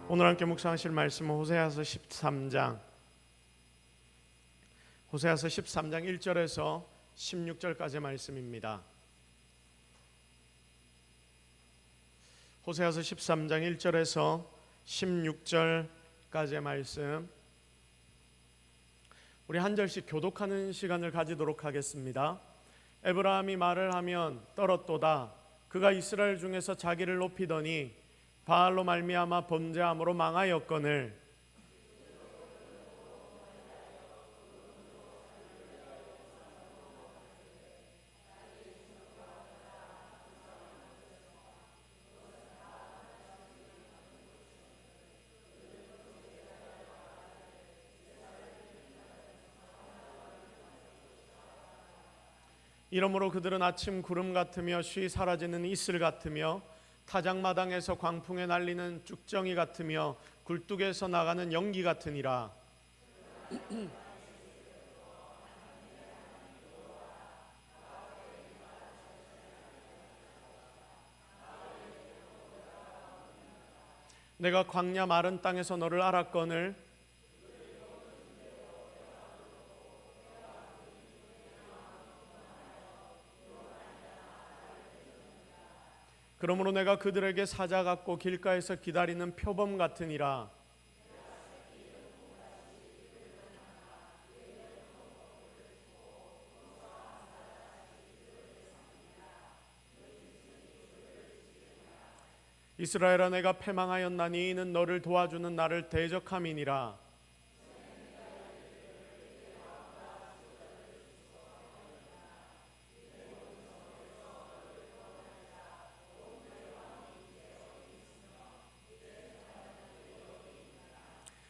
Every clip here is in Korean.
오늘 함께 묵상하실 말씀은 호세아서 13장 1절에서 16절까지의 말씀입니다. 호세아서 13장 1절에서 16절까지의 말씀, 우리 한 절씩 교독하는 시간을 가지도록 하겠습니다. 에브라함이 말을 하면 떨었도다. 그가 이스라엘 중에서 자기를 높이더니 바알로 말미암아 범죄함으로 망하였거늘 이러므로 그들은 아침 구름 같으며 쉬 사라지는 이슬 같으며 타작마당에서 광풍에 날리는 쭉정이 같으며 굴뚝에서 나가는 연기 같으니라. 내가 광야 마른 땅에서 너를 알았거늘 그러므로 내가 그들에게 사자 같고 길가에서 기다리는 표범 같으니라. 이스라엘아, 내가 패망하였나니 이는 너를 도와주는 나를 대적함이니라.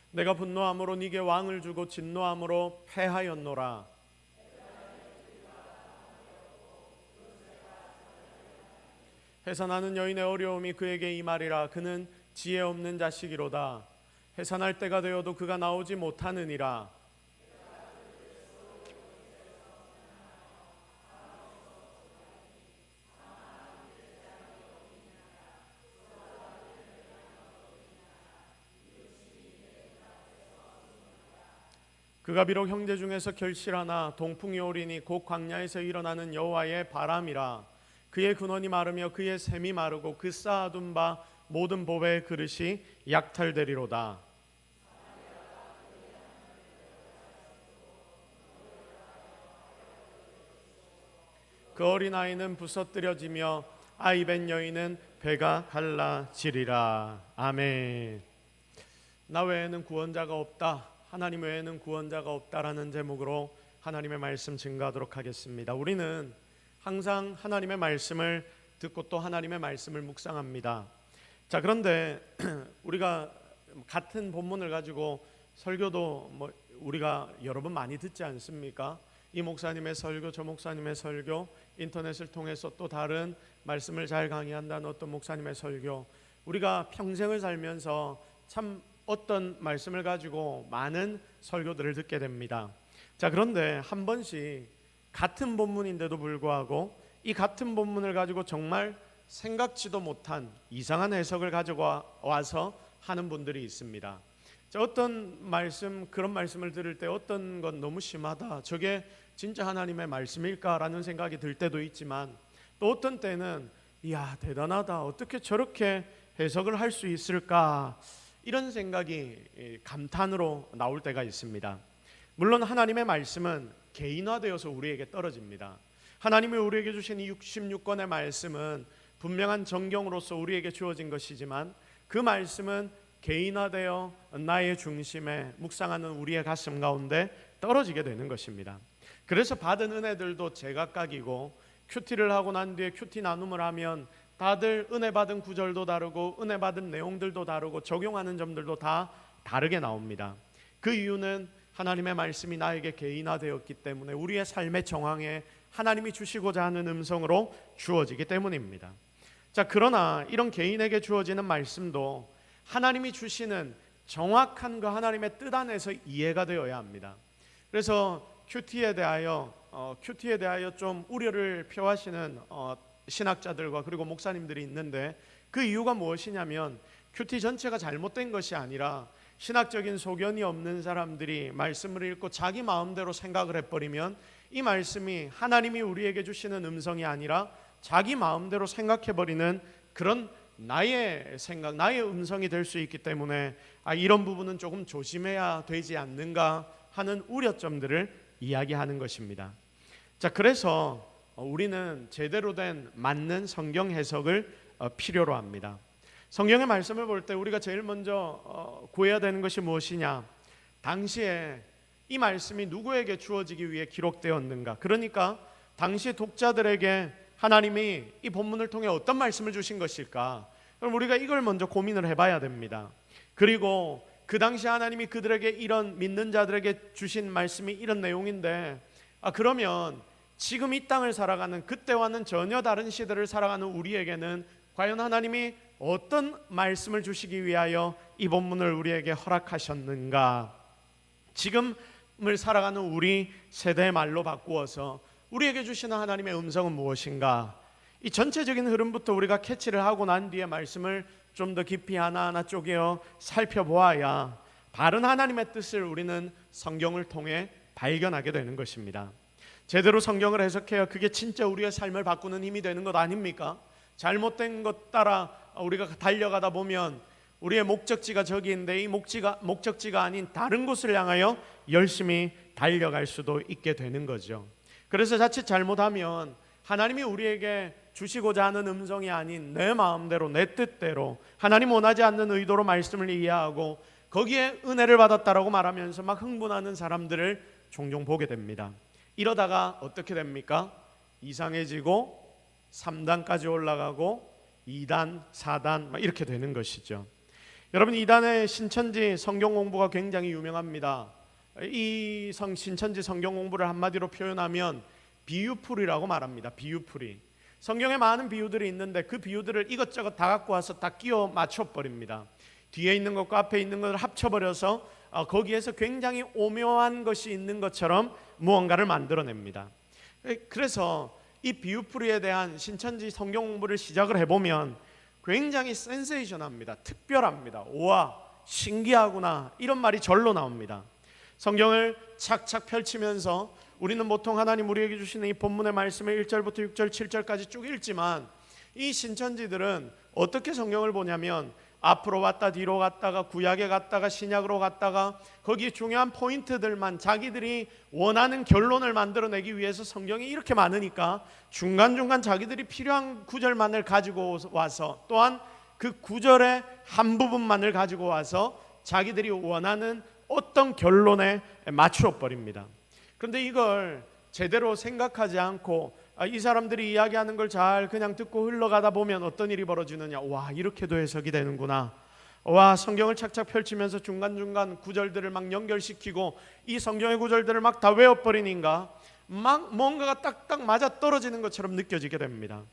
내가 분노함으로 네게 왕을 주고 진노함으로 패하였노라. 해산하는 여인의 어려움이 그에게 임하리라. 그는 지혜 없는 자식이로다. 해산할 때가 되어도 그가 나오지 못하느니라. 그가 비록 형제 중에서 결실하나 동풍이 오리니 곧 광야에서 일어나는 여호와의 바람이라. 그의 근원이 마르며 그의 샘이 마르고 그 쌓아둔 바 모든 보배의 그릇이 약탈되리로다. 그 어린아이는 부서뜨려지며 아이벤 여인은 배가 갈라지리라. 아멘. 나 외에는 구원자가 없다, 하나님 외에는 구원자가 없다라는 제목으로 하나님의 말씀 증거하도록 하겠습니다. 우리는 항상 하나님의 말씀을 듣고 또 하나님의 말씀을 묵상합니다. 자, 그런데 우리가 같은 본문을 가지고 설교도 우리가 여러 번 많이 듣지 않습니까? 이 목사님의 설교, 저 목사님의 설교, 인터넷을 통해서 또 다른 말씀을 잘 강의한다는 어떤 목사님의 설교, 우리가 평생을 살면서 참 어떤 말씀을 가지고 많은 설교들을 듣게 됩니다. 자, 그런데 한 번씩 같은 본문인데도 불구하고 이 같은 본문을 가지고 정말 생각지도 못한 이상한 해석을 가지고 와서 하는 분들이 있습니다. 자, 어떤 말씀, 그런 말씀을 들을 때 어떤 건 너무 심하다, 저게 진짜 하나님의 말씀일까라는 생각이 들 때도 있지만, 또 어떤 때는 이야 대단하다, 어떻게 저렇게 해석을 할 수 있을까, 이런 생각이 감탄으로 나올 때가 있습니다. 물론 하나님의 말씀은 개인화되어서 우리에게 떨어집니다. 하나님이 우리에게 주신 이 66권의 말씀은 분명한 정경으로서 우리에게 주어진 것이지만 그 말씀은 개인화되어 나의 중심에 묵상하는 우리의 가슴 가운데 떨어지게 되는 것입니다. 그래서 받은 은혜들도 제각각이고, 큐티를 하고 난 뒤에 큐티 나눔을 하면 다들 은혜 받은 구절도 다르고 은혜 받은 내용들도 다르고 적용하는 점들도 다 다르게 나옵니다. 그 이유는 하나님의 말씀이 나에게 개인화되었기 때문에 우리의 삶의 정황에 하나님이 주시고자 하는 음성으로 주어지기 때문입니다. 자, 그러나 이런 개인에게 주어지는 말씀도 하나님이 주시는 정확한 그 하나님의 뜻 안에서 이해가 되어야 합니다. 그래서 큐티에 대하여 좀 우려를 표하시는 신학자들과 그리고 목사님들이 있는데, 그 이유가 무엇이냐면 큐티 전체가 잘못된 것이 아니라 신학적인 소견이 없는 사람들이 말씀을 읽고 자기 마음대로 생각을 해버리면 이 말씀이 하나님이 우리에게 주시는 음성이 아니라 자기 마음대로 생각해버리는 그런 나의 생각, 나의 음성이 될 수 있기 때문에 이런 부분은 조금 조심해야 되지 않는가 하는 우려점들을 이야기하는 것입니다. 자, 그래서 우리는 제대로 된 맞는 성경 해석을 필요로 합니다. 성경의 말씀을 볼 때 우리가 제일 먼저 구해야 되는 것이 무엇이냐? 당시에 이 말씀이 누구에게 주어지기 위해 기록되었는가? 그러니까 당시 독자들에게 하나님이 이 본문을 통해 어떤 말씀을 주신 것일까? 그럼 우리가 이걸 먼저 고민을 해봐야 됩니다. 그리고 그 당시 하나님이 그들에게 이런 믿는 자들에게 주신 말씀이 이런 내용인데 그러면 지금 이 땅을 살아가는 그때와는 전혀 다른 시대를 살아가는 우리에게는 과연 하나님이 어떤 말씀을 주시기 위하여 이 본문을 우리에게 허락하셨는가? 지금을 살아가는 우리 세대의 말로 바꾸어서 우리에게 주시는 하나님의 음성은 무엇인가? 이 전체적인 흐름부터 우리가 캐치를 하고 난 뒤에 말씀을 좀 더 깊이 하나하나 쪼개어 살펴보아야 바른 하나님의 뜻을 우리는 성경을 통해 발견하게 되는 것입니다. 제대로 성경을 해석해야 그게 진짜 우리의 삶을 바꾸는 힘이 되는 것 아닙니까? 잘못된 것 따라 우리가 달려가다 보면 우리의 목적지가 저기 있는데 이 목적지가 아닌 다른 곳을 향하여 열심히 달려갈 수도 있게 되는 거죠. 그래서 자칫 잘못하면 하나님이 우리에게 주시고자 하는 음성이 아닌 내 마음대로 내 뜻대로 하나님 원하지 않는 의도로 말씀을 이해하고 거기에 은혜를 받았다라고 말하면서 막 흥분하는 사람들을 종종 보게 됩니다. 이러다가 어떻게 됩니까? 이상해지고 3단까지 올라가고 2단, 4단 막 이렇게 되는 것이죠. 여러분, 이단의 신천지 성경 공부가 굉장히 유명합니다. 이 신천지 성경 공부를 한마디로 표현하면 비유풀이라고 말합니다. 비유풀이. 성경에 많은 비유들이 있는데 그 비유들을 이것저것 다 갖고 와서 다 끼워 맞춰버립니다. 뒤에 있는 것과 앞에 있는 것을 합쳐버려서 거기에서 굉장히 오묘한 것이 있는 것처럼 무언가를 만들어냅니다. 그래서 이 비유풀이에 대한 신천지 성경 공부를 시작을 해보면 굉장히 센세이션합니다. 특별합니다. 우와, 신기하구나, 이런 말이 절로 나옵니다. 성경을 착착 펼치면서 우리는 보통 하나님 우리에게 주시는 이 본문의 말씀을 1절부터 6절, 7절까지 쭉 읽지만 이 신천지들은 어떻게 성경을 보냐면 앞으로 왔다 뒤로 갔다가 구약에 갔다가 신약으로 갔다가 거기 중요한 포인트들만 자기들이 원하는 결론을 만들어내기 위해서 성경이 이렇게 많으니까 중간중간 자기들이 필요한 구절만을 가지고 와서 또한 그 구절의 한 부분만을 가지고 와서 자기들이 원하는 어떤 결론에 맞추어 버립니다. 그런데 이걸 제대로 생각하지 않고 이 사람들이 이야기하는 걸 잘 그냥 듣고 흘러가다 보면 어떤 일이 벌어지느냐. 와, 이렇게도 해석이 되는구나. 와, 성경을 착착 펼치면서 중간중간 구절들을 막 연결시키고 이 성경의 구절들을 막 다 외워버리니까 막 뭔가가 딱딱 맞아 떨어지는 것처럼 느껴지게 됩니다.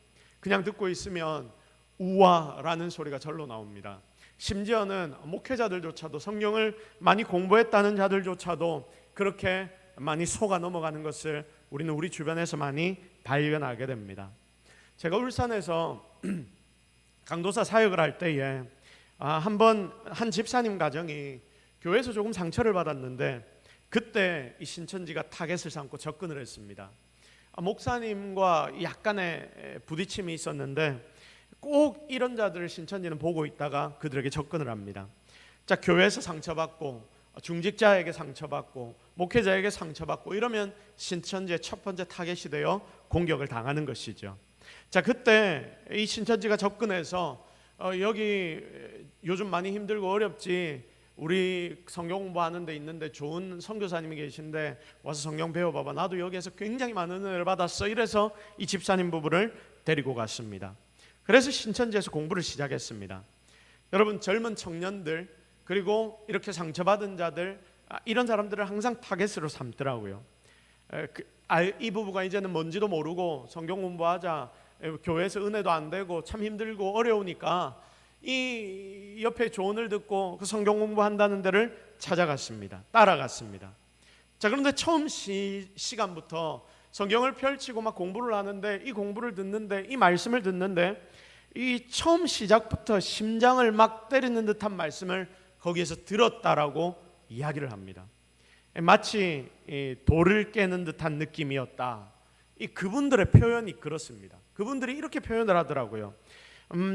그냥 듣고 있으면 우와라는 소리가 절로 나옵니다. 심지어는 목회자들조차도 성경을 많이 공부했다는 자들조차도 그렇게 많이 속아 넘어가는 것을 우리는 우리 주변에서 많이 발견하게 됩니다. 제가 울산에서 강도사 사역을 할 때에 한번 한 집사님 가정이 교회에서 조금 상처를 받았는데 그때 이 신천지가 타겟을 삼고 접근을 했습니다. 목사님과 약간의 부딪힘이 있었는데 꼭 이런 자들을 신천지는 보고 있다가 그들에게 접근을 합니다. 자, 교회에서 상처받고 중직자에게 상처받고 목회자에게 상처받고 이러면 신천지의 첫 번째 타겟이 되어 공격을 당하는 것이죠. 자, 그때 이 신천지가 접근해서 여기 요즘 많이 힘들고 어렵지, 우리 성경 공부하는 데 있는데 좋은 선교사님이 계신데 와서 성경 배워봐봐, 나도 여기에서 굉장히 많은 은혜를 받았어, 이래서 이 집사님 부부를 데리고 갔습니다. 그래서 신천지에서 공부를 시작했습니다. 여러분, 젊은 청년들 그리고 이렇게 상처받은 자들, 이런 사람들을 항상 타겟으로 삼더라고요. 이 부부가 이제는 뭔지도 모르고 성경 공부하자, 교회에서 은혜도 안 되고 참 힘들고 어려우니까 이 옆에 조언을 듣고 그 성경 공부한다는 데를 찾아갔습니다. 따라갔습니다. 자, 그런데 처음 시간부터 성경을 펼치고 막 공부를 하는데 이 공부를 듣는데 이 말씀을 듣는데 이 처음 시작부터 심장을 막 때리는 듯한 말씀을 거기에서 들었다라고 이야기를 합니다. 마치 돌을 깨는 듯한 느낌이었다. 이 그분들의 표현이 그렇습니다. 그분들이 이렇게 표현을 하더라고요.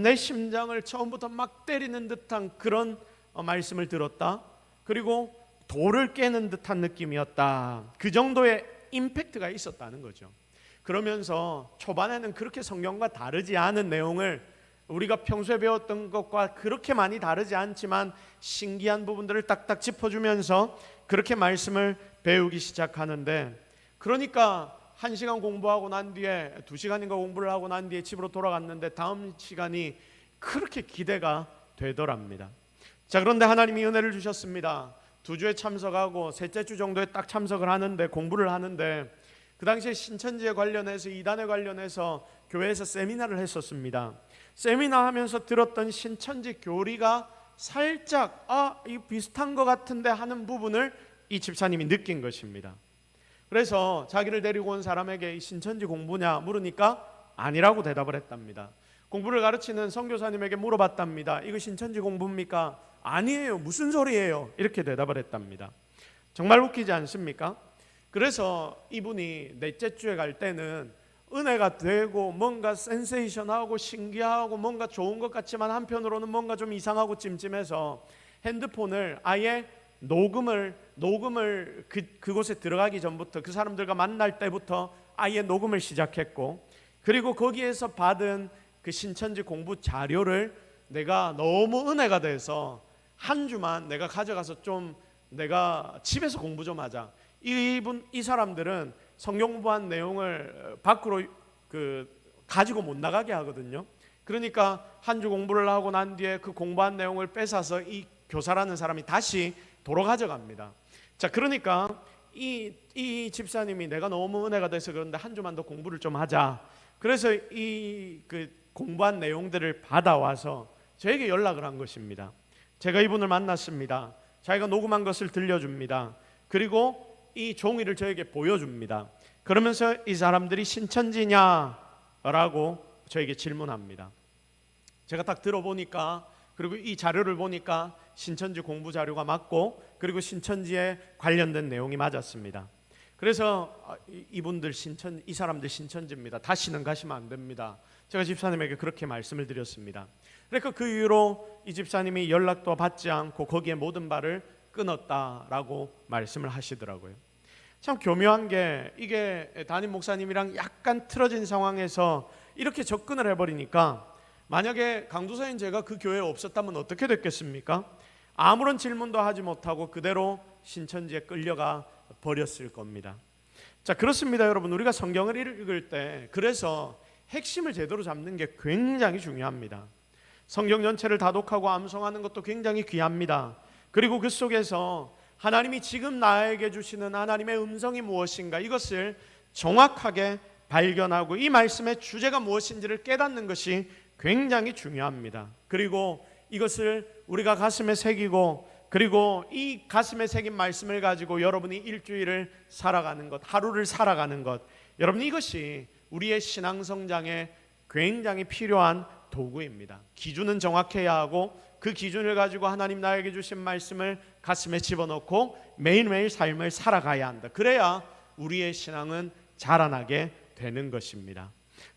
내 심장을 처음부터 막 때리는 듯한 그런 말씀을 들었다. 그리고 돌을 깨는 듯한 느낌이었다. 그 정도의 임팩트가 있었다는 거죠. 그러면서 초반에는 그렇게 성경과 다르지 않은 내용을, 우리가 평소에 배웠던 것과 그렇게 많이 다르지 않지만 신기한 부분들을 딱딱 짚어주면서 그렇게 말씀을 배우기 시작하는데, 그러니까 1시간 공부하고 난 뒤에 2시간인가 공부를 하고 난 뒤에 집으로 돌아갔는데 다음 시간이 그렇게 기대가 되더랍니다. 자, 그런데 하나님이 은혜를 주셨습니다. 2주에 참석하고 셋째 주 정도에 딱 참석을 하는데, 공부를 하는데, 그 당시에 신천지에 관련해서, 이단에 관련해서 교회에서 세미나를 했었습니다. 세미나 하면서 들었던 신천지 교리가 살짝 이 비슷한 것 같은데 하는 부분을 이 집사님이 느낀 것입니다. 그래서 자기를 데리고 온 사람에게 이 신천지 공부냐 물으니까 아니라고 대답을 했답니다. 공부를 가르치는 선교사님에게 물어봤답니다. 이거 신천지 공부입니까? 아니에요. 무슨 소리예요? 이렇게 대답을 했답니다. 정말 웃기지 않습니까? 그래서 이분이 넷째 주에 갈 때는 은혜가 되고 뭔가 센세이션하고 신기하고 뭔가 좋은 것 같지만 한편으로는 뭔가 좀 이상하고 찜찜해서 핸드폰을 아예 녹음을 그곳에 들어가기 전부터, 그 사람들과 만날 때부터 아예 녹음을 시작했고, 그리고 거기에서 받은 그 신천지 공부 자료를 내가 너무 은혜가 돼서 한 주만 내가 가져가서 좀 내가 집에서 공부 좀 하자. 이 사람들은 성경 공부한 내용을 밖으로 가지고 못 나가게 하거든요. 그러니까 한 주 공부를 하고 난 뒤에 그 공부한 내용을 뺏어서 이 교사라는 사람이 다시 도로 가져갑니다. 자, 그러니까 이 집사님이 내가 너무 은혜가 돼서 그런데 한 주만 더 공부를 좀 하자. 그래서 그 공부한 내용들을 받아와서 저에게 연락을 한 것입니다. 제가 이분을 만났습니다. 자기가 녹음한 것을 들려줍니다. 그리고 이 종이를 저에게 보여줍니다. 그러면서 이 사람들이 신천지냐라고 저에게 질문합니다. 제가 딱 들어보니까, 그리고 이 자료를 보니까 신천지 공부 자료가 맞고, 그리고 신천지에 관련된 내용이 맞았습니다. 그래서 이 사람들 신천지입니다. 다시는 가시면 안 됩니다. 제가 집사님에게 그렇게 말씀을 드렸습니다. 그러니까 그 이후로 이 집사님이 연락도 받지 않고 거기에 모든 바를 끊었다라고 말씀을 하시더라고요. 참 교묘한 게, 이게 담임 목사님이랑 약간 틀어진 상황에서 이렇게 접근을 해버리니까, 만약에 강도사인 제가 그 교회에 없었다면 어떻게 됐겠습니까? 아무런 질문도 하지 못하고 그대로 신천지에 끌려가 버렸을 겁니다. 자, 그렇습니다 여러분. 우리가 성경을 읽을 때 그래서 핵심을 제대로 잡는 게 굉장히 중요합니다. 성경 전체를 다독하고 암송하는 것도 굉장히 귀합니다. 그리고 그 속에서 하나님이 지금 나에게 주시는 하나님의 음성이 무엇인가, 이것을 정확하게 발견하고 이 말씀의 주제가 무엇인지를 깨닫는 것이 굉장히 중요합니다. 그리고 이것을 우리가 가슴에 새기고, 그리고 이 가슴에 새긴 말씀을 가지고 여러분이 일주일을 살아가는 것, 하루를 살아가는 것, 여러분 이것이 우리의 신앙 성장에 굉장히 필요한 도구입니다. 기준은 정확해야 하고, 그 기준을 가지고 하나님 나에게 주신 말씀을 가슴에 집어넣고 매일매일 삶을 살아가야 한다. 그래야 우리의 신앙은 자라나게 되는 것입니다.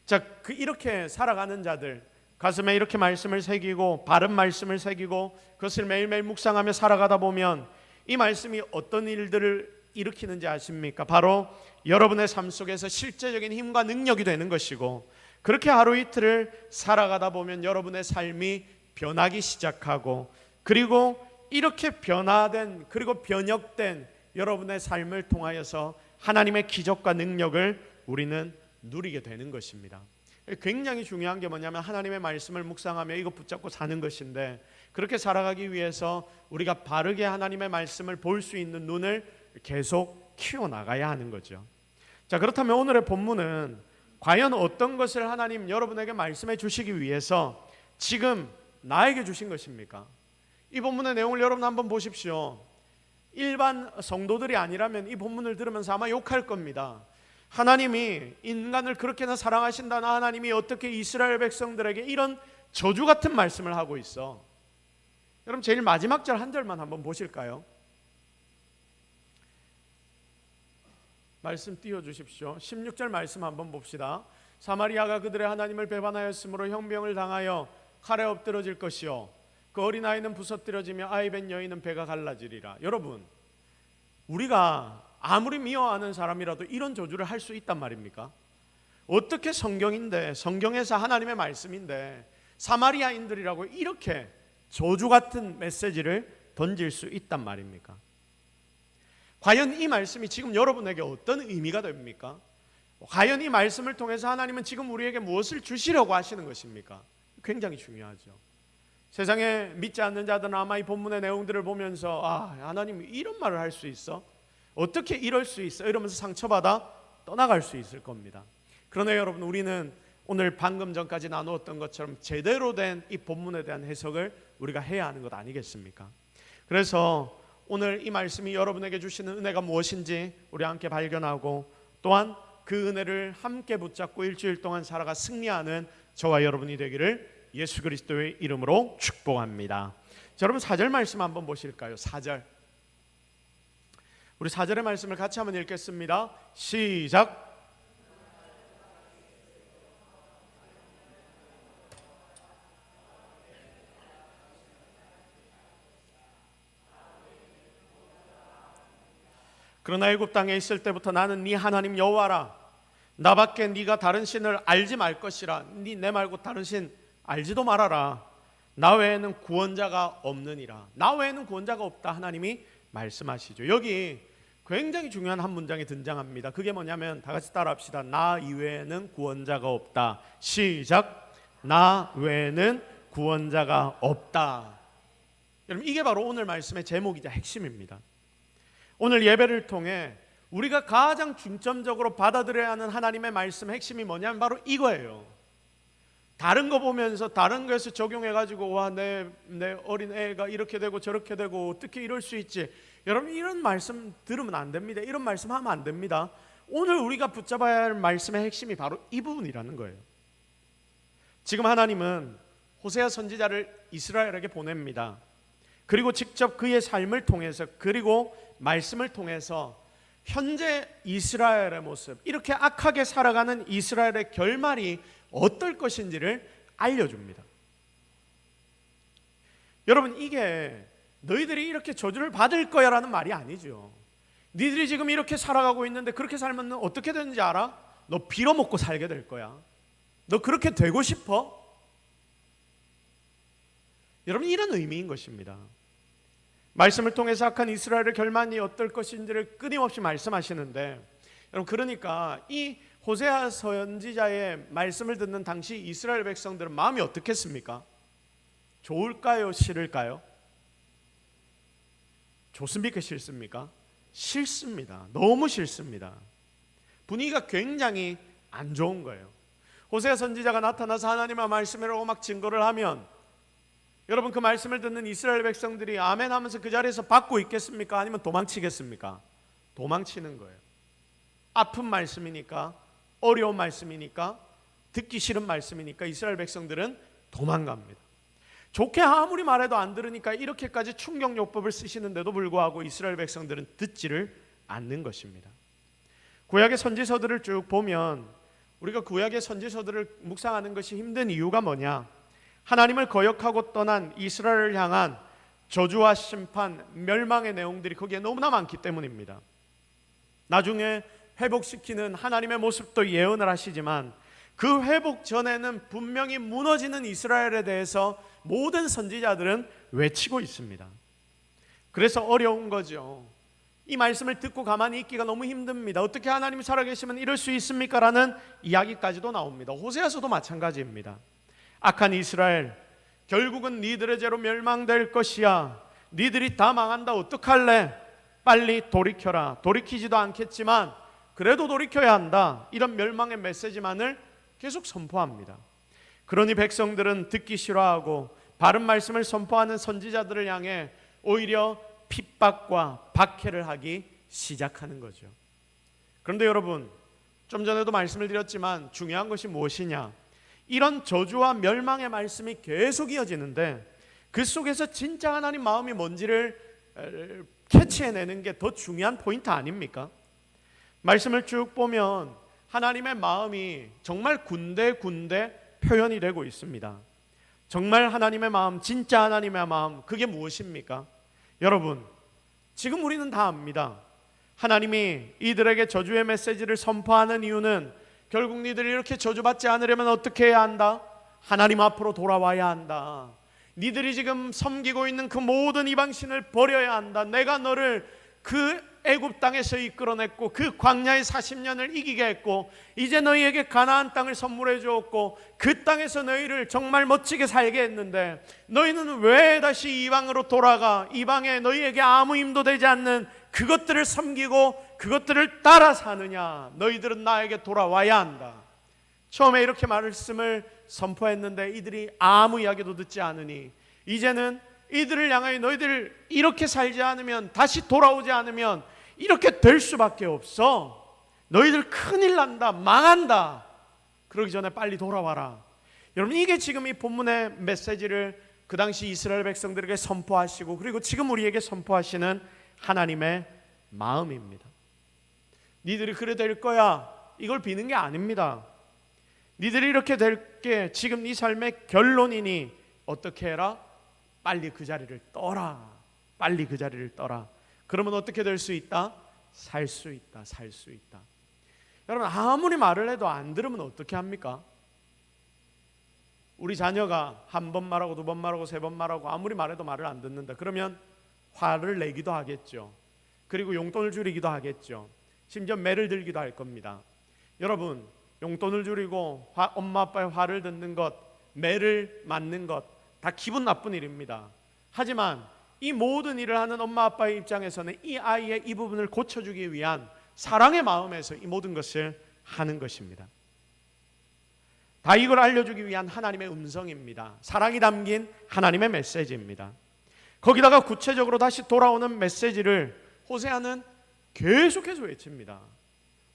자, 이렇게 살아가는 자들, 가슴에 이렇게 말씀을 새기고 바른 말씀을 새기고 그것을 매일매일 묵상하며 살아가다 보면 이 말씀이 어떤 일들을 일으키는지 아십니까? 바로 여러분의 삶 속에서 실제적인 힘과 능력이 되는 것이고, 그렇게 하루 이틀을 살아가다 보면 여러분의 삶이 변하기 시작하고, 그리고 이렇게 변화된, 그리고 변혁된 여러분의 삶을 통하여서 하나님의 기적과 능력을 우리는 누리게 되는 것입니다. 굉장히 중요한 게 뭐냐면 하나님의 말씀을 묵상하며 이거 붙잡고 사는 것인데, 그렇게 살아가기 위해서 우리가 바르게 하나님의 말씀을 볼 수 있는 눈을 계속 키워나가야 하는 거죠. 자, 그렇다면 오늘의 본문은 과연 어떤 것을 하나님 여러분에게 말씀해 주시기 위해서 지금 나에게 주신 것입니까? 이 본문의 내용을 여러분 한번 보십시오. 일반 성도들이 아니라면 이 본문을 들으면서 아마 욕할 겁니다. 하나님이 인간을 그렇게나 사랑하신다는 하나님이 어떻게 이스라엘 백성들에게 이런 저주 같은 말씀을 하고 있어. 여러분 제일 마지막 절 한 절만 한번 보실까요? 말씀 띄워주십시오. 16절 말씀 한번 봅시다. 사마리아가 그들의 하나님을 배반하였으므로 형병을 당하여 칼에 엎드러질 것이요 그 어린아이는 부서뜨려지며 아이벤 여인은 배가 갈라지리라. 여러분, 우리가 아무리 미워하는 사람이라도 이런 저주를 할 수 있단 말입니까? 어떻게 성경인데, 성경에서 하나님의 말씀인데 사마리아인들이라고 이렇게 저주 같은 메시지를 던질 수 있단 말입니까? 과연 이 말씀이 지금 여러분에게 어떤 의미가 됩니까? 과연 이 말씀을 통해서 하나님은 지금 우리에게 무엇을 주시려고 하시는 것입니까? 굉장히 중요하죠. 세상에 믿지 않는 자들은 아마 이 본문의 내용들을 보면서 하나님이 이런 말을 할 수 있어? 어떻게 이럴 수 있어? 이러면서 상처받아 떠나갈 수 있을 겁니다. 그러나 여러분, 우리는 오늘 방금 전까지 나누었던 것처럼 제대로 된 이 본문에 대한 해석을 우리가 해야 하는 것 아니겠습니까? 그래서 오늘 이 말씀이 여러분에게 주시는 은혜가 무엇인지 우리 함께 발견하고, 또한 그 은혜를 함께 붙잡고 일주일 동안 살아가 승리하는 저와 여러분이 되기를 예수 그리스도의 이름으로 축복합니다. 자, 여러분 4절 말씀 한번 보실까요? 4절. 우리 4절의 말씀을 같이 한번 읽겠습니다. 시작. 그러나 애굽 땅에 있을 때부터 나는 네 하나님 여호와라. 나밖에 네가 다른 신을 알지 말 것이라. 내 말고 다른 신 알지도 말아라. 나 외에는 구원자가 없느니라. 나 외에는 구원자가 없다, 하나님이 말씀하시죠. 여기 굉장히 중요한 한 문장이 등장합니다. 그게 뭐냐면 다 같이 따라합시다. 나 이외에는 구원자가 없다. 시작. 나 외에는 구원자가 없다. 여러분, 이게 바로 오늘 말씀의 제목이자 핵심입니다. 오늘 예배를 통해 우리가 가장 중점적으로 받아들여야 하는 하나님의 말씀의 핵심이 뭐냐면 바로 이거예요. 다른 거 보면서 다른 것에서 적용해가지고 내 어린 애가 이렇게 되고 저렇게 되고 어떻게 이럴 수 있지. 여러분, 이런 말씀 들으면 안 됩니다. 이런 말씀 하면 안 됩니다. 오늘 우리가 붙잡아야 할 말씀의 핵심이 바로 이 부분이라는 거예요. 지금 하나님은 호세아 선지자를 이스라엘에게 보냅니다. 그리고 직접 그의 삶을 통해서, 그리고 말씀을 통해서 현재 이스라엘의 모습, 이렇게 악하게 살아가는 이스라엘의 결말이 어떨 것인지를 알려줍니다. 여러분, 이게 너희들이 이렇게 저주를 받을 거야 라는 말이 아니죠. 너희들이 지금 이렇게 살아가고 있는데 그렇게 살면 어떻게 되는지 알아? 너 빌어먹고 살게 될 거야. 너 그렇게 되고 싶어? 여러분, 이런 의미인 것입니다. 말씀을 통해서 악한 이스라엘의 결말이 어떨 것인지를 끊임없이 말씀하시는데, 여러분, 그러니까 이 호세아 선지자의 말씀을 듣는 당시 이스라엘 백성들은 마음이 어떻겠습니까? 좋을까요? 싫을까요? 좋습니까? 싫습니까? 싫습니다. 너무 싫습니다. 분위기가 굉장히 안 좋은 거예요. 호세아 선지자가 나타나서 하나님의 말씀이라고 막 증거를 하면, 여러분, 그 말씀을 듣는 이스라엘 백성들이 아멘 하면서 그 자리에서 받고 있겠습니까? 아니면 도망치겠습니까? 도망치는 거예요. 아픈 말씀이니까, 어려운 말씀이니까, 듣기 싫은 말씀이니까 이스라엘 백성들은 도망갑니다. 좋게 아무리 말해도 안 들으니까 이렇게까지 충격요법을 쓰시는데도 불구하고 이스라엘 백성들은 듣지를 않는 것입니다. 구약의 선지서들을 쭉 보면 우리가 구약의 선지서들을 묵상하는 것이 힘든 이유가 뭐냐? 하나님을 거역하고 떠난 이스라엘을 향한 저주와 심판, 멸망의 내용들이 거기에 너무나 많기 때문입니다. 나중에 회복시키는 하나님의 모습도 예언을 하시지만 그 회복 전에는 분명히 무너지는 이스라엘에 대해서 모든 선지자들은 외치고 있습니다. 그래서 어려운 거죠. 이 말씀을 듣고 가만히 있기가 너무 힘듭니다. 어떻게 하나님이 살아계시면 이럴 수 있습니까? 라는 이야기까지도 나옵니다. 호세아서도 마찬가지입니다. 악한 이스라엘, 결국은 니들의 죄로 멸망될 것이야. 니들이 다 망한다. 어떡할래? 빨리 돌이켜라. 돌이키지도 않겠지만 그래도 돌이켜야 한다. 이런 멸망의 메시지만을 계속 선포합니다. 그러니 백성들은 듣기 싫어하고 바른 말씀을 선포하는 선지자들을 향해 오히려 핍박과 박해를 하기 시작하는 거죠. 그런데 여러분, 좀 전에도 말씀을 드렸지만 중요한 것이 무엇이냐? 이런 저주와 멸망의 말씀이 계속 이어지는데 그 속에서 진짜 하나님 마음이 뭔지를 캐치해내는 게 더 중요한 포인트 아닙니까? 말씀을 쭉 보면 하나님의 마음이 정말 군데군데 표현이 되고 있습니다. 정말 하나님의 마음, 진짜 하나님의 마음, 그게 무엇입니까? 여러분, 지금 우리는 다 압니다. 하나님이 이들에게 저주의 메시지를 선포하는 이유는 결국 니들이 이렇게 저주받지 않으려면 어떻게 해야 한다? 하나님 앞으로 돌아와야 한다. 니들이 지금 섬기고 있는 그 모든 이방신을 버려야 한다. 내가 너를 그 애굽 땅에서 이끌어냈고 그 광야의 40년을 이기게 했고 이제 너희에게 가나안 땅을 선물해 주었고 그 땅에서 너희를 정말 멋지게 살게 했는데 너희는 왜 다시 이방으로 돌아가 이방에 너희에게 아무 힘도 되지 않는 그것들을 섬기고 그것들을 따라 사느냐? 너희들은 나에게 돌아와야 한다. 처음에 이렇게 말씀을 선포했는데 이들이 아무 이야기도 듣지 않으니 이제는 이들을 향하여 너희들 이렇게 살지 않으면 다시 돌아오지 않으면 이렇게 될 수밖에 없어. 너희들 큰일 난다. 망한다. 그러기 전에 빨리 돌아와라. 여러분, 이게 지금 이 본문의 메시지를 그 당시 이스라엘 백성들에게 선포하시고 그리고 지금 우리에게 선포하시는 하나님의 마음입니다. 니들이 그래 될 거야. 이걸 비는 게 아닙니다. 니들이 이렇게 될 게 지금 네 삶의 결론이니 어떻게 해라? 빨리 그 자리를 떠라. 빨리 그 자리를 떠라. 그러면 어떻게 될 수 있다? 살 수 있다. 살 수 있다. 여러분, 아무리 말을 해도 안 들으면 어떻게 합니까? 우리 자녀가 한 번 말하고 두 번 말하고 세 번 말하고 아무리 말해도 말을 안 듣는다. 그러면 화를 내기도 하겠죠. 그리고 용돈을 줄이기도 하겠죠. 심지어 매를 들기도 할 겁니다. 여러분, 용돈을 줄이고 엄마 아빠의 화를 듣는 것, 매를 맞는 것 다 기분 나쁜 일입니다. 하지만 이 모든 일을 하는 엄마 아빠의 입장에서는 이 아이의 이 부분을 고쳐주기 위한 사랑의 마음에서 이 모든 것을 하는 것입니다. 다 이걸 알려주기 위한 하나님의 음성입니다. 사랑이 담긴 하나님의 메시지입니다. 거기다가 구체적으로 다시 돌아오는 메시지를 호세아는 계속해서 외칩니다.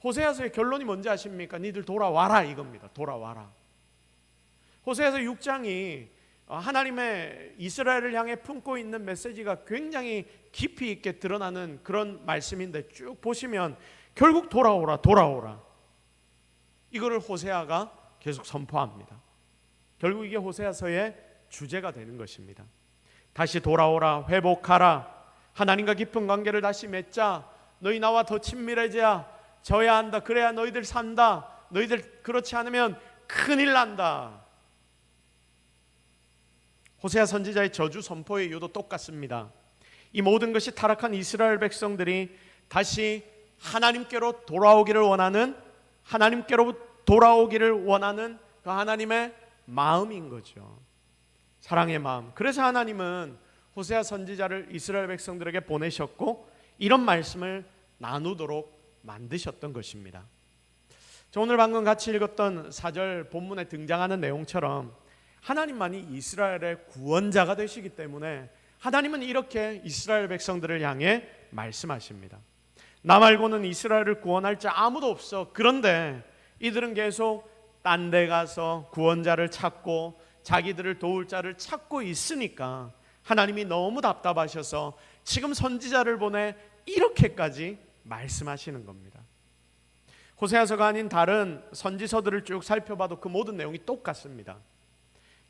호세아서의 결론이 뭔지 아십니까? 니들 돌아와라 이겁니다. 돌아와라. 호세아서 6장이 하나님의 이스라엘을 향해 품고 있는 메시지가 굉장히 깊이 있게 드러나는 그런 말씀인데 쭉 보시면 결국 돌아오라 돌아오라 이거를 호세아가 계속 선포합니다. 결국 이게 호세아서의 주제가 되는 것입니다. 다시 돌아오라, 회복하라, 하나님과 깊은 관계를 다시 맺자, 너희 나와 더 친밀해져야 져야 한다. 그래야 너희들 산다. 너희들 그렇지 않으면 큰일 난다. 호세아 선지자의 저주 선포의 이유도 똑같습니다. 이 모든 것이 타락한 이스라엘 백성들이 다시 하나님께로 돌아오기를 원하는 그 하나님의 마음인 거죠. 사랑의 마음. 그래서 하나님은 호세아 선지자를 이스라엘 백성들에게 보내셨고 이런 말씀을 나누도록 만드셨던 것입니다. 오늘 방금 같이 읽었던 4절 본문에 등장하는 내용처럼 하나님만이 이스라엘의 구원자가 되시기 때문에 하나님은 이렇게 이스라엘 백성들을 향해 말씀하십니다. 나 말고는 이스라엘을 구원할 자 아무도 없어. 그런데 이들은 계속 딴 데 가서 구원자를 찾고 자기들을 도울 자를 찾고 있으니까 하나님이 너무 답답하셔서 지금 선지자를 보내 이렇게까지 말씀하시는 겁니다. 호세아서가 아닌 다른 선지서들을 쭉 살펴봐도 그 모든 내용이 똑같습니다.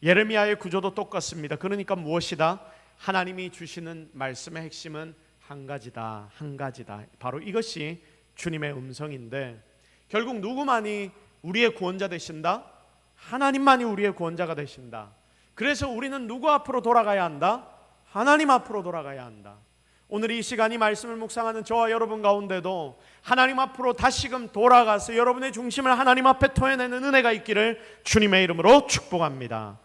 예레미야의 구조도 똑같습니다. 그러니까 무엇이다? 하나님이 주시는 말씀의 핵심은 한 가지다. 한 가지다. 바로 이것이 주님의 음성인데 결국 누구만이 우리의 구원자 되신다? 하나님만이 우리의 구원자가 되신다. 그래서 우리는 누구 앞으로 돌아가야 한다? 하나님 앞으로 돌아가야 한다. 오늘 이 시간이 말씀을 묵상하는 저와 여러분 가운데도 하나님 앞으로 다시금 돌아가서 여러분의 중심을 하나님 앞에 토해내는 은혜가 있기를 주님의 이름으로 축복합니다.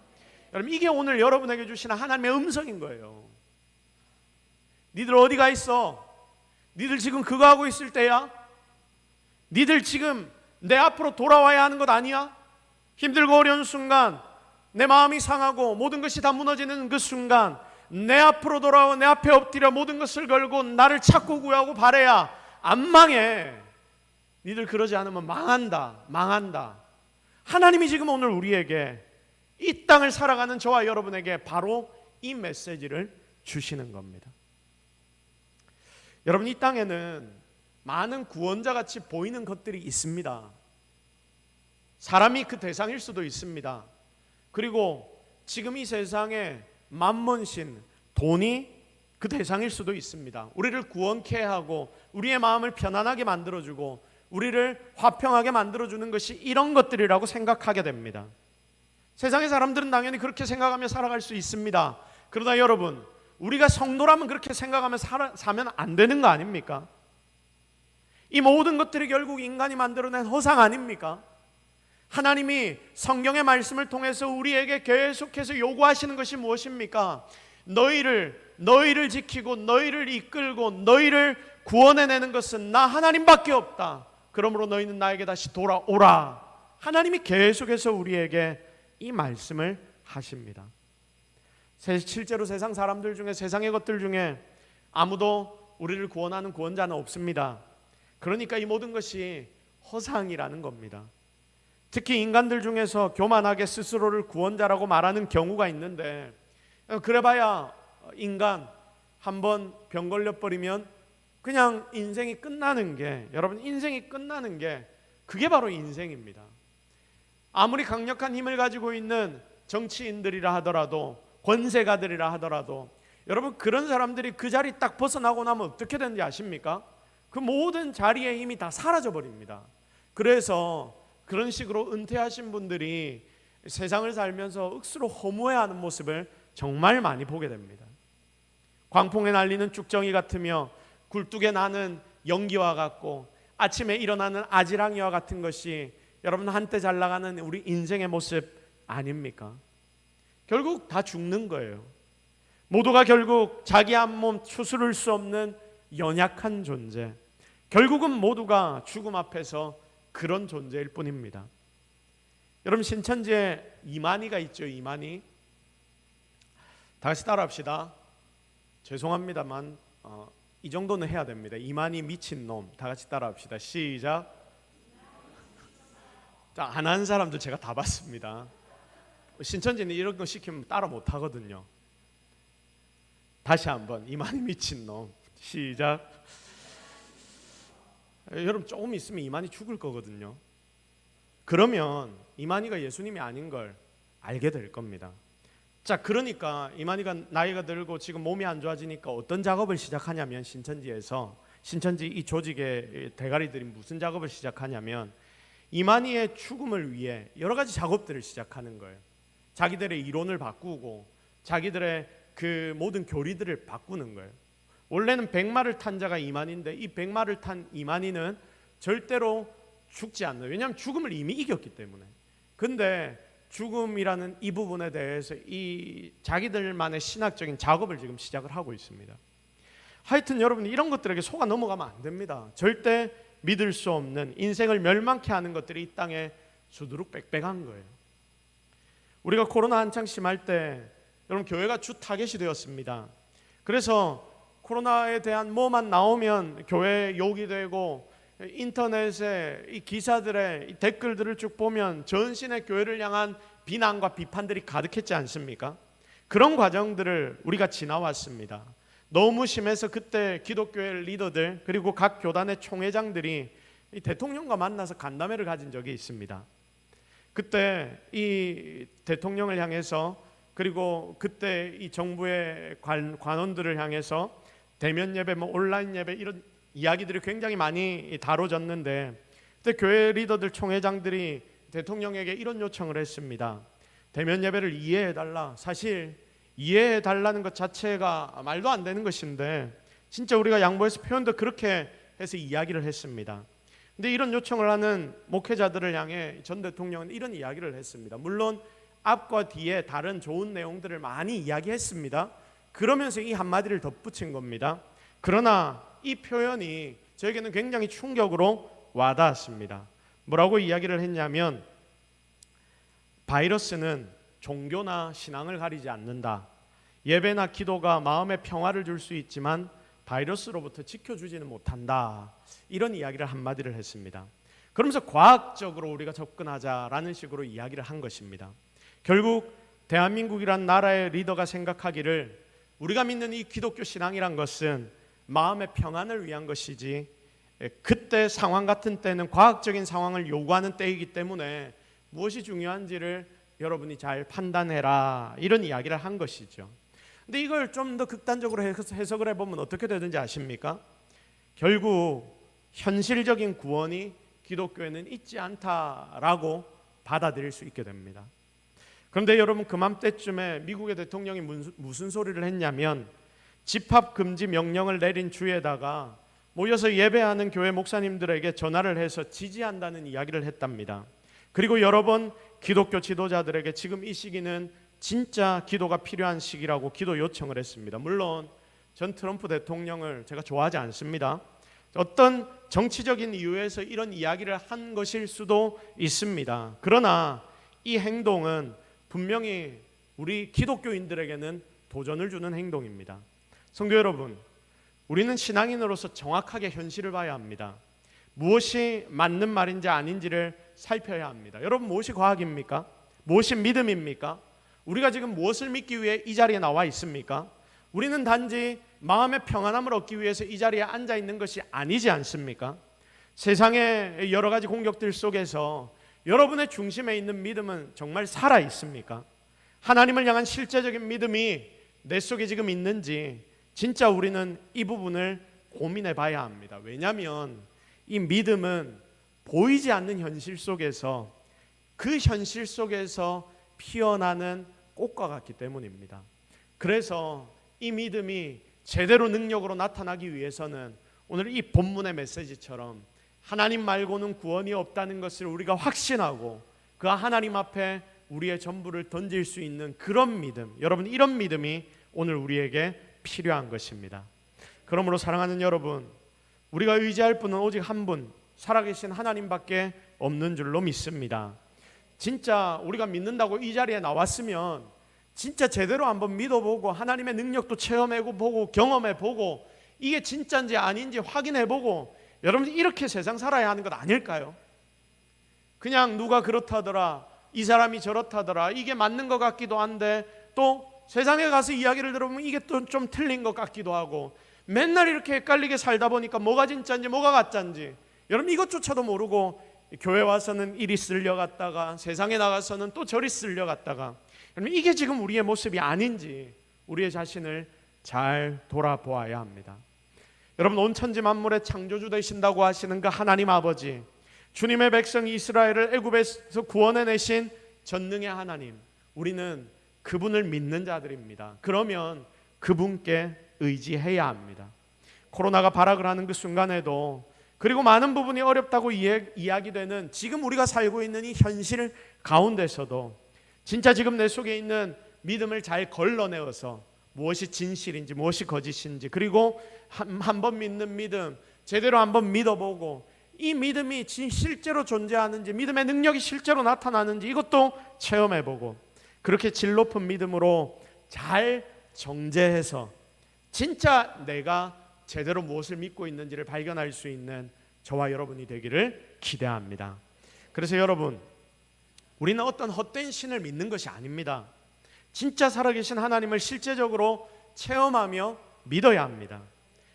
여러분, 이게 오늘 여러분에게 주시는 하나님의 음성인 거예요. 니들 어디 가 있어? 니들 지금 그거 하고 있을 때야? 니들 지금 내 앞으로 돌아와야 하는 것 아니야? 힘들고 어려운 순간, 내 마음이 상하고 모든 것이 다 무너지는 그 순간 내 앞으로 돌아와 내 앞에 엎드려 모든 것을 걸고 나를 찾고 구하고 바라야 안 망해. 니들 그러지 않으면 망한다. 망한다. 하나님이 지금 오늘 우리에게 이 땅을 살아가는 저와 여러분에게 바로 이 메시지를 주시는 겁니다. 여러분, 이 땅에는 많은 구원자같이 보이는 것들이 있습니다. 사람이 그 대상일 수도 있습니다. 그리고 지금 이 세상에 만몬신, 돈이 그 대상일 수도 있습니다. 우리를 구원케 하고 우리의 마음을 편안하게 만들어주고 우리를 화평하게 만들어주는 것이 이런 것들이라고 생각하게 됩니다. 세상의 사람들은 당연히 그렇게 생각하며 살아갈 수 있습니다. 그러나 여러분, 우리가 성도라면 그렇게 생각하며 사면 안 되는 거 아닙니까? 이 모든 것들이 결국 인간이 만들어낸 허상 아닙니까? 하나님이 성경의 말씀을 통해서 우리에게 계속해서 요구하시는 것이 무엇입니까? 너희를 지키고 너희를 이끌고 너희를 구원해내는 것은 나 하나님밖에 없다. 그러므로 너희는 나에게 다시 돌아오라. 하나님이 계속해서 우리에게 이 말씀을 하십니다. 실제로 세상 사람들 중에, 세상의 것들 중에 아무도 우리를 구원하는 구원자는 없습니다. 그러니까 이 모든 것이 허상이라는 겁니다. 특히 인간들 중에서 교만하게 스스로를 구원자라고 말하는 경우가 있는데, 그래봐야 인간 한번 병 걸려버리면 그냥 인생이 끝나는 게, 여러분, 인생이 끝나는 게 그게 바로 인생입니다. 아무리 강력한 힘을 가지고 있는 정치인들이라 하더라도, 권세가들이라 하더라도, 여러분, 그런 사람들이 그 자리 딱 벗어나고 나면 어떻게 되는지 아십니까? 그 모든 자리의 힘이 다 사라져 버립니다. 그래서 그런 식으로 은퇴하신 분들이 세상을 살면서 억수로 허무해하는 모습을 정말 많이 보게 됩니다. 광풍에 날리는 쭉정이 같으며 굴뚝에 나는 연기와 같고 아침에 일어나는 아지랑이와 같은 것이 여러분 한때 잘 나가는 우리 인생의 모습 아닙니까? 결국 다 죽는 거예요. 모두가 결국 자기 한 몸 추스를 수 없는 연약한 존재, 결국은 모두가 죽음 앞에서 그런 존재일 뿐입니다. 여러분, 신천지에 이만희가 있죠. 이만희. 다 같이 따라합시다. 죄송합니다만 이 정도는 해야 됩니다. 이만희 미친놈. 다 같이 따라합시다. 시작. 자, 안 하는 사람들 제가 다 봤습니다. 신천지는 이런 거 시키면 따라 못 하거든요. 다시 한번. 이만희 미친놈. 시작. 여러분, 조금 있으면 이만희 죽을 거거든요. 그러면 이만희가 예수님이 아닌 걸 알게 될 겁니다. 자, 그러니까 이만희가 나이가 들고 지금 몸이 안 좋아지니까 어떤 작업을 시작하냐면, 신천지 이 조직의 대가리들이 무슨 작업을 시작하냐면 이만희의 죽음을 위해 여러 가지 작업들을 시작하는 거예요. 자기들의 이론을 바꾸고 자기들의 그 모든 교리들을 바꾸는 거예요. 원래는 백마를 탄 자가 이만희인데 이 백마를 탄 이만희는 절대로 죽지 않는, 왜냐하면 죽음을 이미 이겼기 때문에. 근데 죽음이라는 이 부분에 대해서 이 자기들만의 신학적인 작업을 지금 시작을 하고 있습니다. 하여튼 여러분, 이런 것들에게 속아 넘어가면 안 됩니다. 절대 믿을 수 없는, 인생을 멸망케 하는 것들이 이 땅에 수두룩 빽빽한 거예요. 우리가 코로나 한창 심할 때 여러분, 교회가 주 타겟이 되었습니다. 그래서 코로나에 대한 뭐만 나오면 교회에 욕이 되고, 인터넷에 이 기사들의 이 댓글들을 쭉 보면 전신의 교회를 향한 비난과 비판들이 가득했지 않습니까? 그런 과정들을 우리가 지나왔습니다. 너무 심해서 그때 기독교회 리더들 그리고 각 교단의 총회장들이 이 대통령과 만나서 간담회를 가진 적이 있습니다. 그때 이 대통령을 향해서, 그리고 그때 이 정부의 관원들을 향해서 대면 예배, 온라인 예배, 이런 이야기들이 굉장히 많이 다뤄졌는데, 그때 교회 리더들 총회장들이 대통령에게 이런 요청을 했습니다. 대면 예배를 이해해달라. 사실 이해해달라는 것 자체가 말도 안 되는 것인데 진짜 우리가 양보해서 표현도 그렇게 해서 이야기를 했습니다. 근데 이런 요청을 하는 목회자들을 향해 전 대통령은 이런 이야기를 했습니다. 물론 앞과 뒤에 다른 좋은 내용들을 많이 이야기했습니다. 그러면서 이 한마디를 덧붙인 겁니다. 그러나 이 표현이 저에게는 굉장히 충격으로 와닿았습니다. 뭐라고 이야기를 했냐면, 바이러스는 종교나 신앙을 가리지 않는다. 예배나 기도가 마음의 평화를 줄 수 있지만 바이러스로부터 지켜주지는 못한다. 이런 이야기를 한마디를 했습니다. 그러면서 과학적으로 우리가 접근하자라는 식으로 이야기를 한 것입니다. 결국 대한민국이란 나라의 리더가 생각하기를 우리가 믿는 이 기독교 신앙이란 것은 마음의 평안을 위한 것이지, 그때 상황 같은 때는 과학적인 상황을 요구하는 때이기 때문에 무엇이 중요한지를 여러분이 잘 판단해라, 이런 이야기를 한 것이죠. 근데 이걸 좀 더 극단적으로 해석을 해보면 어떻게 되는지 아십니까? 결국 현실적인 구원이 기독교에는 있지 않다라고 받아들일 수 있게 됩니다. 그런데 여러분, 그맘때쯤에 미국의 대통령이 무슨 소리를 했냐면 집합금지 명령을 내린 주에다가 모여서 예배하는 교회 목사님들에게 전화를 해서 지지한다는 이야기를 했답니다. 그리고 여러 번 기독교 지도자들에게 지금 이 시기는 진짜 기도가 필요한 시기라고 기도 요청을 했습니다. 물론 전 트럼프 대통령을 제가 좋아하지 않습니다. 어떤 정치적인 이유에서 이런 이야기를 한 것일 수도 있습니다. 그러나 이 행동은 분명히 우리 기독교인들에게는 도전을 주는 행동입니다. 성도 여러분, 우리는 신앙인으로서 정확하게 현실을 봐야 합니다. 무엇이 맞는 말인지 아닌지를 살펴야 합니다. 여러분, 무엇이 과학입니까? 무엇이 믿음입니까? 우리가 지금 무엇을 믿기 위해 이 자리에 나와 있습니까? 우리는 단지 마음의 평안함을 얻기 위해서 이 자리에 앉아 있는 것이 아니지 않습니까? 세상의 여러 가지 공격들 속에서 여러분의 중심에 있는 믿음은 정말 살아 있습니까? 하나님을 향한 실제적인 믿음이 내 속에 지금 있는지 진짜 우리는 이 부분을 고민해 봐야 합니다. 왜냐하면 이 믿음은 보이지 않는 현실 속에서, 그 현실 속에서 피어나는 꽃과 같기 때문입니다. 그래서 이 믿음이 제대로 능력으로 나타나기 위해서는 오늘 이 본문의 메시지처럼 하나님 말고는 구원이 없다는 것을 우리가 확신하고 그 하나님 앞에 우리의 전부를 던질 수 있는 그런 믿음, 여러분, 이런 믿음이 오늘 우리에게 필요한 것입니다. 그러므로 사랑하는 여러분, 우리가 의지할 분은 오직 한 분, 살아계신 하나님밖에 없는 줄로 믿습니다. 진짜 우리가 믿는다고 이 자리에 나왔으면 진짜 제대로 한번 믿어보고 하나님의 능력도 체험해보고 경험해보고 이게 진짜인지 아닌지 확인해보고, 여러분, 이렇게 세상 살아야 하는 것 아닐까요? 그냥 누가 그렇다더라, 이 사람이 저렇다더라, 이게 맞는 것 같기도 한데 또 세상에 가서 이야기를 들어보면 이게 또 좀 틀린 것 같기도 하고, 맨날 이렇게 헷갈리게 살다 보니까 뭐가 진짜인지 뭐가 가짜인지 여러분 이것조차도 모르고 교회 와서는 이리 쓸려갔다가 세상에 나가서는 또 저리 쓸려갔다가, 여러분 이게 지금 우리의 모습이 아닌지 우리의 자신을 잘 돌아보아야 합니다. 여러분, 온 천지 만물의 창조주 되신다고 하시는 그 하나님 아버지, 주님의 백성 이스라엘을 애굽에서 구원해내신 전능의 하나님, 우리는 그분을 믿는 자들입니다. 그러면 그분께 의지해야 합니다. 코로나가 발악을 하는 그 순간에도, 그리고 많은 부분이 어렵다고 이야기되는 지금 우리가 살고 있는 이 현실 가운데서도 진짜 지금 내 속에 있는 믿음을 잘 걸러내어서 무엇이 진실인지 무엇이 거짓인지, 그리고 한번 믿는 믿음 제대로 한번 믿어보고 이 믿음이 실제로 존재하는지, 믿음의 능력이 실제로 나타나는지 이것도 체험해보고, 그렇게 질 높은 믿음으로 잘 정제해서 진짜 내가 제대로 무엇을 믿고 있는지를 발견할 수 있는 저와 여러분이 되기를 기대합니다. 그래서 여러분, 우리는 어떤 헛된 신을 믿는 것이 아닙니다. 진짜 살아계신 하나님을 실제적으로 체험하며 믿어야 합니다.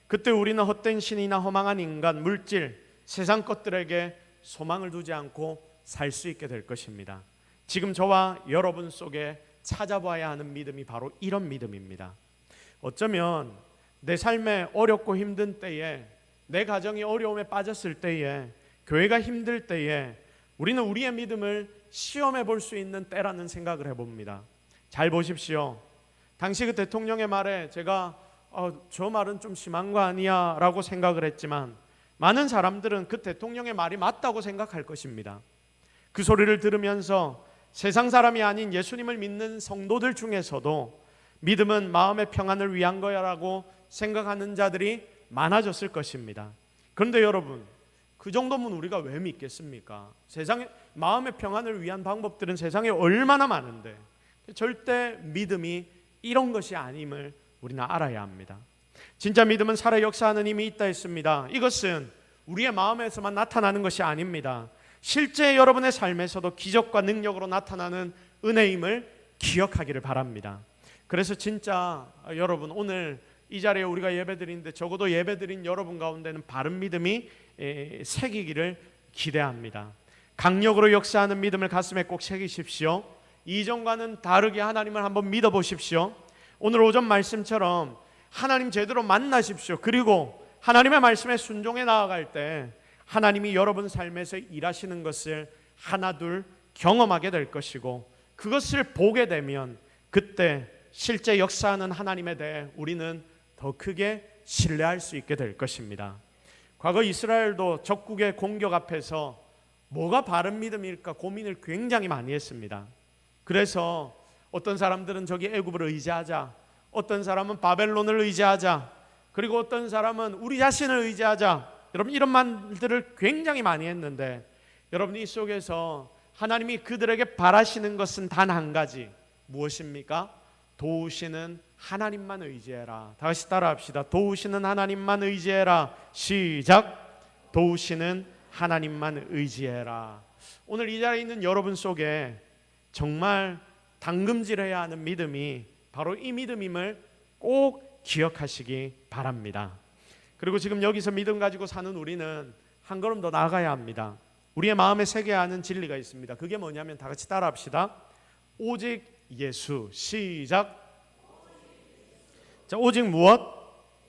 그때 우리는 헛된 신이나 허망한 인간, 물질, 세상 것들에게 소망을 두지 않고 살 수 있게 될 것입니다. 지금 저와 여러분 속에 찾아봐야 하는 믿음이 바로 이런 믿음입니다. 어쩌면 내 삶에 어렵고 힘든 때에, 내 가정이 어려움에 빠졌을 때에, 교회가 힘들 때에 우리는 우리의 믿음을 시험해 볼 수 있는 때라는 생각을 해봅니다. 잘 보십시오. 당시 그 대통령의 말에 제가 저 말은 좀 심한 거 아니야 라고 생각을 했지만, 많은 사람들은 그 대통령의 말이 맞다고 생각할 것입니다. 그 소리를 들으면서 세상 사람이 아닌 예수님을 믿는 성도들 중에서도 믿음은 마음의 평안을 위한 거야 라고 생각하는 자들이 많아졌을 것입니다. 그런데 여러분, 그 정도면 우리가 왜 믿겠습니까? 세상에 마음의 평안을 위한 방법들은 세상에 얼마나 많은데, 절대 믿음이 이런 것이 아님을 우리는 알아야 합니다. 진짜 믿음은 살아 역사하는 힘이 있다 했습니다. 이것은 우리의 마음에서만 나타나는 것이 아닙니다. 실제 여러분의 삶에서도 기적과 능력으로 나타나는 은혜임을 기억하기를 바랍니다. 그래서 진짜 여러분, 오늘 이 자리에 우리가 예배드리는데 적어도 예배드린 여러분 가운데는 바른 믿음이 새기기를 기대합니다. 강력으로 역사하는 믿음을 가슴에 꼭 새기십시오. 이전과는 다르게 하나님을 한번 믿어보십시오. 오늘 오전 말씀처럼 하나님 제대로 만나십시오. 그리고 하나님의 말씀에 순종해 나아갈 때 하나님이 여러분 삶에서 일하시는 것을 하나둘 경험하게 될 것이고, 그것을 보게 되면 그때 실제 역사하는 하나님에 대해 우리는 더 크게 신뢰할 수 있게 될 것입니다. 과거 이스라엘도 적국의 공격 앞에서 뭐가 바른 믿음일까 고민을 굉장히 많이 했습니다. 그래서 어떤 사람들은 저기 애굽을 의지하자, 어떤 사람은 바벨론을 의지하자, 그리고 어떤 사람은 우리 자신을 의지하자, 여러분 이런 말들을 굉장히 많이 했는데, 여러분 이 속에서 하나님이 그들에게 바라시는 것은 단 한 가지, 무엇입니까? 도우시는 하나님만 의지해라. 다시 따라합시다. 도우시는 하나님만 의지해라. 시작. 도우시는 하나님만 의지해라. 오늘 이 자리에 있는 여러분 속에 정말 당금질해야 하는 믿음이 바로 이 믿음임을 꼭 기억하시기 바랍니다. 그리고 지금 여기서 믿음 가지고 사는 우리는 한 걸음 더 나아가야 합니다. 우리의 마음에 새겨야 하는 진리가 있습니다. 그게 뭐냐면 다 같이 따라합시다. 오직 예수. 시작. 자, 오직 무엇?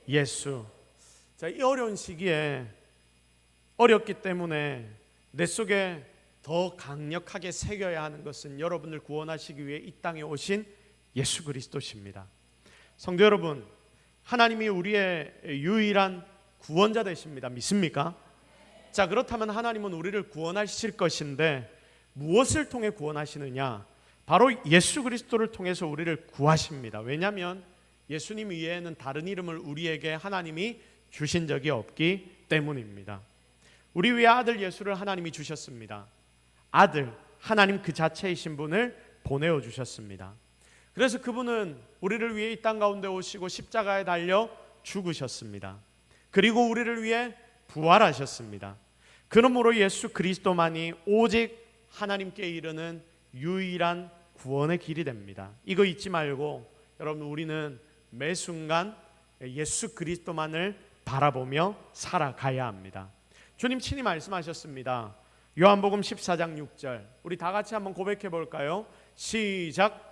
예수. 자, 이 어려운 시기에 어렵기 때문에 내 속에 더 강력하게 새겨야 하는 것은 여러분을 구원하시기 위해 이 땅에 오신 예수 그리스도십니다. 성도 여러분, 하나님이 우리의 유일한 구원자 되십니다. 믿습니까? 자, 그렇다면 하나님은 우리를 구원하실 것인데 무엇을 통해 구원하시느냐? 바로 예수 그리스도를 통해서 우리를 구하십니다. 왜냐하면 예수님 이외에는 다른 이름을 우리에게 하나님이 주신 적이 없기 때문입니다. 우리 위에 아들 예수를 하나님이 주셨습니다. 아들, 하나님 그 자체이신 분을 보내어 주셨습니다. 그래서 그분은 우리를 위해 이 땅 가운데 오시고 십자가에 달려 죽으셨습니다. 그리고 우리를 위해 부활하셨습니다. 그러므로 예수 그리스도만이 오직 하나님께 이르는 유일한 구원의 길이 됩니다. 이거 잊지 말고 여러분, 우리는 매 순간 예수 그리스도만을 바라보며 살아가야 합니다. 주님 친히 말씀하셨습니다. 요한복음 14장 6절, 우리 다 같이 한번 고백해 볼까요? 시작.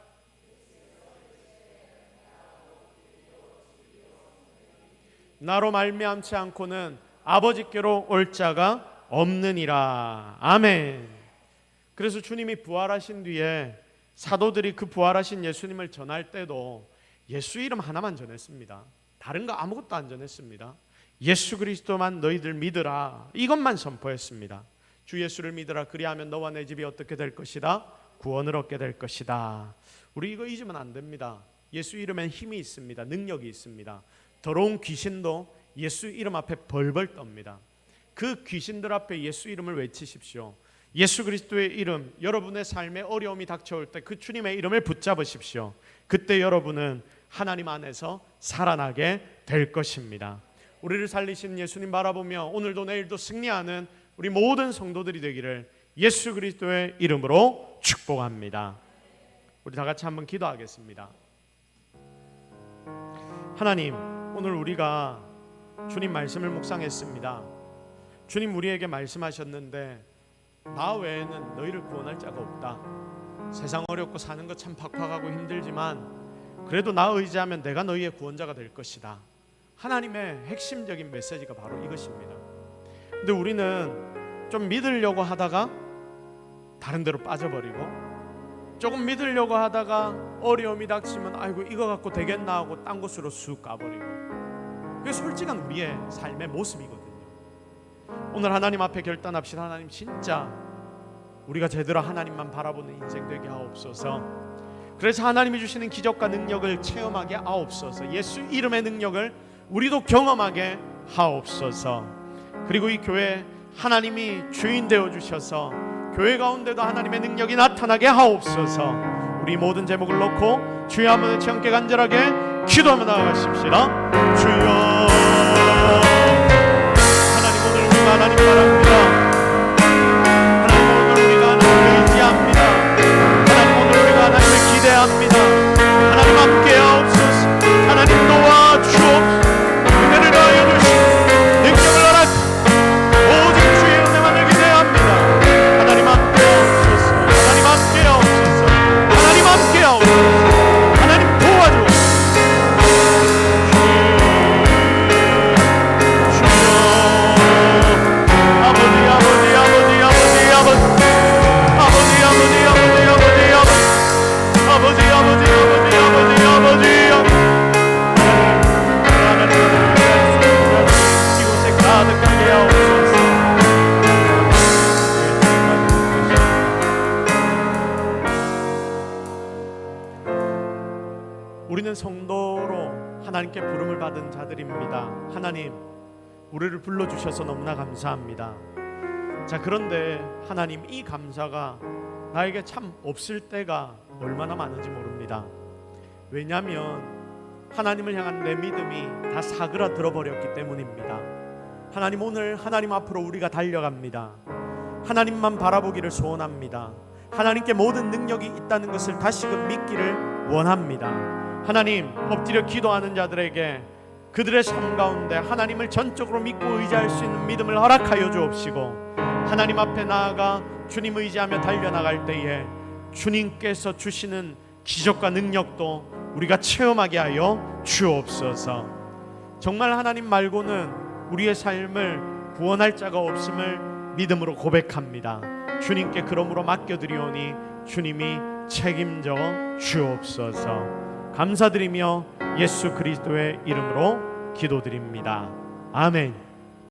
나로 말미암지 않고는 아버지께로 올 자가 없느니라. 아멘. 그래서 주님이 부활하신 뒤에 사도들이 그 부활하신 예수님을 전할 때도 예수 이름 하나만 전했습니다. 다른 거 아무것도 안 전했습니다. 예수 그리스도만 너희들 믿으라, 이것만 선포했습니다. 주 예수를 믿으라, 그리하면 너와 내 집이 어떻게 될 것이다? 구원을 얻게 될 것이다. 우리 이거 잊으면 안 됩니다. 예수 이름엔 힘이 있습니다. 능력이 있습니다. 더러운 귀신도 예수 이름 앞에 벌벌 떱니다. 그 귀신들 앞에 예수 이름을 외치십시오. 예수 그리스도의 이름, 여러분의 삶에 어려움이 닥쳐올 때 그 주님의 이름을 붙잡으십시오. 그때 여러분은 하나님 안에서 살아나게 될 것입니다. 우리를 살리신 예수님 바라보며 오늘도 내일도 승리하는 우리 모든 성도들이 되기를 예수 그리스도의 이름으로 축복합니다. 우리 다 같이 한번 기도하겠습니다. 하나님, 오늘 우리가 주님 말씀을 묵상했습니다. 주님 우리에게 말씀하셨는데 나 외에는 너희를 구원할 자가 없다. 세상 어렵고 사는 것 참 팍팍하고 힘들지만 그래도 나 의지하면 내가 너희의 구원자가 될 것이다. 하나님의 핵심적인 메시지가 바로 이것입니다. 근데 우리는 좀 믿으려고 하다가 다른 데로 빠져버리고, 조금 믿으려고 하다가 어려움이 닥치면 아이고 이거 갖고 되겠나 하고 딴 곳으로 쑥 가버리고, 그게 솔직한 우리의 삶의 모습이거든요. 오늘 하나님 앞에 결단합시다. 하나님, 진짜 우리가 제대로 하나님만 바라보는 인생 되게 하옵소서. 그래서 하나님이 주시는 기적과 능력을 체험하게 하옵소서. 예수 이름의 능력을 우리도 경험하게 하옵소서. 그리고 이 교회 하나님이 주인 되어 주셔서 교회 가운데도 하나님의 능력이 나타나게 하옵소서. 우리 모든 제목을 놓고 주여 한번 같이 함께 간절하게 기도하며 나아가십시다. 주여, 하나님 오늘 우리가 하나님 바랍니다. 하나님 성도로 하나님께 부름을 받은 자들입니다. 하나님, 우리를 불러주셔서 너무나 감사합니다. 자, 그런데 하나님, 이 감사가 나에게 참 없을 때가 얼마나 많은지 모릅니다. 왜냐하면 하나님을 향한 내 믿음이 다 사그라들어 버렸기 때문입니다. 하나님, 오늘 하나님 앞으로 우리가 달려갑니다. 하나님만 바라보기를 소원합니다. 하나님께 모든 능력이 있다는 것을 다시금 믿기를 원합니다. 하나님, 엎드려 기도하는 자들에게 그들의 삶 가운데 하나님을 전적으로 믿고 의지할 수 있는 믿음을 허락하여 주옵시고, 하나님 앞에 나아가 주님 의지하며 달려나갈 때에 주님께서 주시는 기적과 능력도 우리가 체험하게 하여 주옵소서. 정말 하나님 말고는 우리의 삶을 구원할 자가 없음을 믿음으로 고백합니다. 주님께 그러므로 맡겨드리오니 주님이 책임져 주옵소서. 감사드리며 예수 그리스도의 이름으로 기도드립니다. 아멘.